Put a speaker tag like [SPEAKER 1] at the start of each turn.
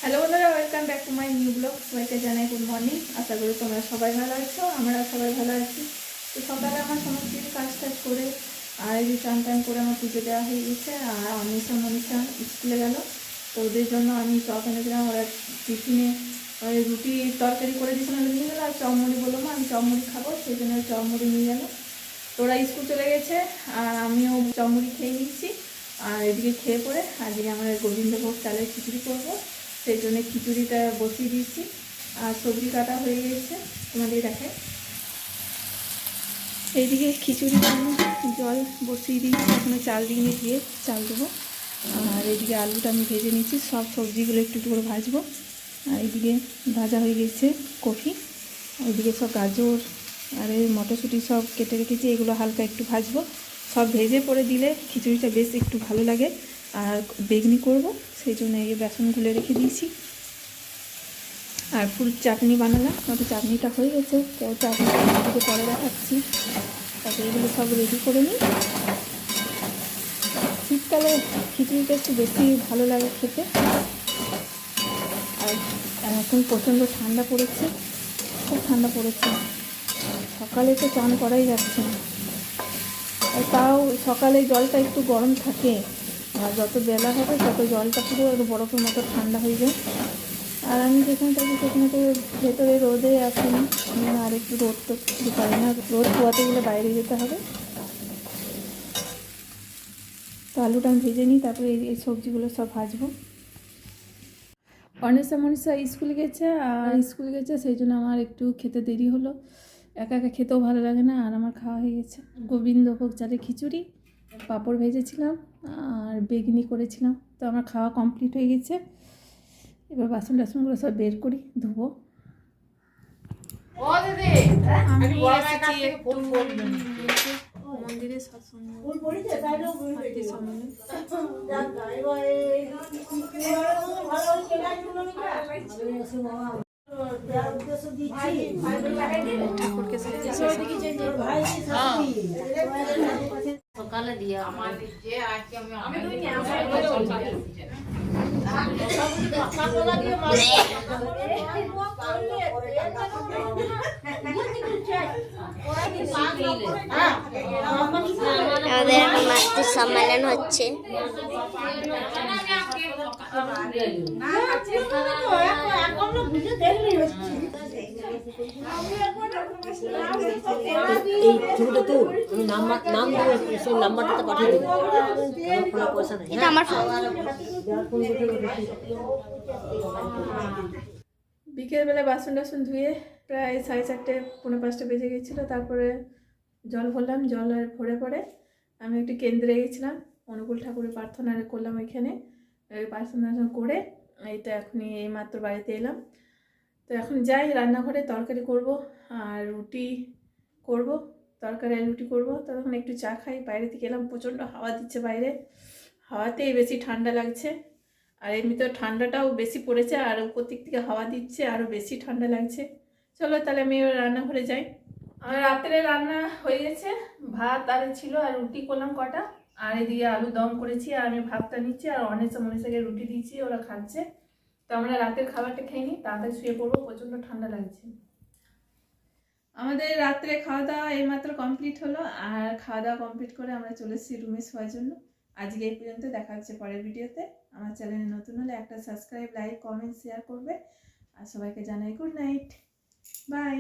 [SPEAKER 1] Hello বন্ধুরা, welcome back to my new blog. সবাইকে জানাই গুড মর্নিং। আশা করি তোমরা সবাই ভালো আছো, আমরা সবাই ভালো আছি। তো সকালে আমার সমস্ত কিছু কাজ টাজ করে আর এই যে চান টান করে আমার পুজো দেওয়া হয়ে গেছে। আর মনীষা স্কুলে গেল, তো ওদের জন্য আমি চপ এনে দিলাম। ওরা টিফিনে রুটি তরকারি করে দিয়েছিলাম, নিয়ে গেলো। আর চপমুড়ি বললো মা আমি চপমুড়ি খাবো, সেই জন্য চপমুড়ি নিয়ে গেলো। তো ওরা স্কুল চলে গেছে আর আমিও চপমুড়ি খেয়ে নিচ্ছি। আর এদিকে খেয়ে পরে আজকে আমরা গোবিন্দভোগ চালের খিচুড়ি করবো, সেই জন্য খিচুড়িটা বসিয়ে দিয়েছি। আর সবজি কাটা হয়ে গেছে, তোমাদের দেখায়। এইদিকে খিচুড়িটা আমি জল বসিয়ে দিয়েছি, এখানে চাল দিয়ে চাল দেবো। আর এইদিকে আলুটা আমি ভেজে নিচ্ছি, সব সবজিগুলো একটু করে ভাজবো। আর এইদিকে ভাজা হয়ে গেছে কফি, ওইদিকে সব গাজর আর এই মটরশুঁটি সব কেটে রেখেছি, এগুলো হালকা একটু ভাজবো। সব ভেজে পরে দিলে খিচুড়িটা বেশ একটু ভালো লাগে। আর বেগনি করব, সেই জন্য এই বেসন গুলে রেখে দিয়েছি। আর ফুল চাটনি বানালাম, ওটা চাটনিটা হয়ে গেছে, তো চাটনিটা এদিকে পরে দেখাচ্ছি। তারপরে এগুলো সব রেডি করে নিই। শীতকালে খিচুড়িটা একটু বেশি ভালো লাগে খেতে। আর এখন প্রচণ্ড ঠান্ডা পড়েছে, খুব ঠান্ডা পড়েছে। সকালে তো চান করাই যাচ্ছে না, আর তাও সকালে জলটা একটু গরম থাকে, আর যত বেলা হবে তত জলটা পুরো বরফের মতো ঠান্ডা হয়ে যায়। আর আমি যেখানে থাকি সেখানে তো ভেতরে রোদে আছি, আর একটু রোদ তো কিছু পারি না, রোদ পোয়াতে গেলে বাইরে যেতে হবে। তো আলুটা আমি ভেজে নিই, তারপরে এই সবজিগুলো সব ভাজবো। মনীষা স্কুল গেছে, আর স্কুল গেছে সেই জন্য আমার একটু খেতে দেরি হলো। একা একা খেতেও ভালো লাগে না, আর আমার খাওয়া হয়ে গেছে। গোবিন্দভোগ চালের খিচুড়ি, পাঁপড় ভেজেছিলাম আর বেগনি করেছিলাম। তো আমার খাওয়া কমপ্লিট হয়ে গেছে। এবার বাসন টাসনগুলো সব বের করি, ধুবো। আমি এসেছি একটু মন্দিরে সৎসঙ্গ ঠাকুরকে
[SPEAKER 2] সকালে দিয়া আমার যে আজকে
[SPEAKER 3] আমাদের এখন মাতৃ সম্মেলন হচ্ছে।
[SPEAKER 4] এই ছবিটা তো নাম দেবো, সেই নাম্বারটাতে পাঠিয়ে দেবো। পয়সা নেই,
[SPEAKER 3] এটা আমার
[SPEAKER 1] বিকেলবেলা বাসন টাসন ধুয়ে প্রায় 4:30 4:45 বেজে গেছিলো। তারপরে জল ভরলাম, জল আর ভরে পরে আমি একটু কেন্দ্রে গেছিলাম, অনুকূল ঠাকুরের প্রার্থনা করলাম ওইখানে। প্রার্থনা করে এইটা এখনই এইমাত্র বাড়িতে এলাম। তো এখন যাই রান্নাঘরে, তরকারি করব আর রুটি করব, তরকারি আর রুটি করব। তখন একটু চা খাই। বাইরে থেকে এলাম, প্রচণ্ড হাওয়া দিচ্ছে বাইরে, হাওয়াতেই বেশি ঠান্ডা লাগছে। আর এমনিতে ঠান্ডাটাও বেশি পড়েছে, আর উপর দিক থেকে হাওয়া দিচ্ছে, আরও বেশি ঠান্ডা লাগছে। চলো তাহলে আমি এবার রান্নাঘরে যাই। আর রাত্রে রান্না হয়ে গেছে, ভাত আর ছিল, আর রুটি করলাম কটা, আর এদিকে আলু দম করেছি। আর আমি ভাতটা নিচ্ছি, আর মনীষাকে রুটি দিচ্ছি, ওরা খাচ্ছে। তো আমরা রাতের খাবারটা খেয়ে নিই, তাড়াতাড়ি শুয়ে পড়বো, প্রচণ্ড ঠান্ডা লাগছে। আমাদের রাত্রে খাওয়া দাওয়া এইমাত্র কমপ্লিট হলো, আর খাওয়া দাওয়া কমপ্লিট করে আমরা চলে এসেছি রুমে শোয়ার জন্য। আজকে এই পর্যন্ত, দেখা হচ্ছে পরের ভিডিওতে। আমার চ্যানেলে নতুন হলে একটা সাবস্ক্রাইব, লাইক, কমেন্ট, শেয়ার করবে। আর সবাইকে জানাই গুড নাইট, বাই।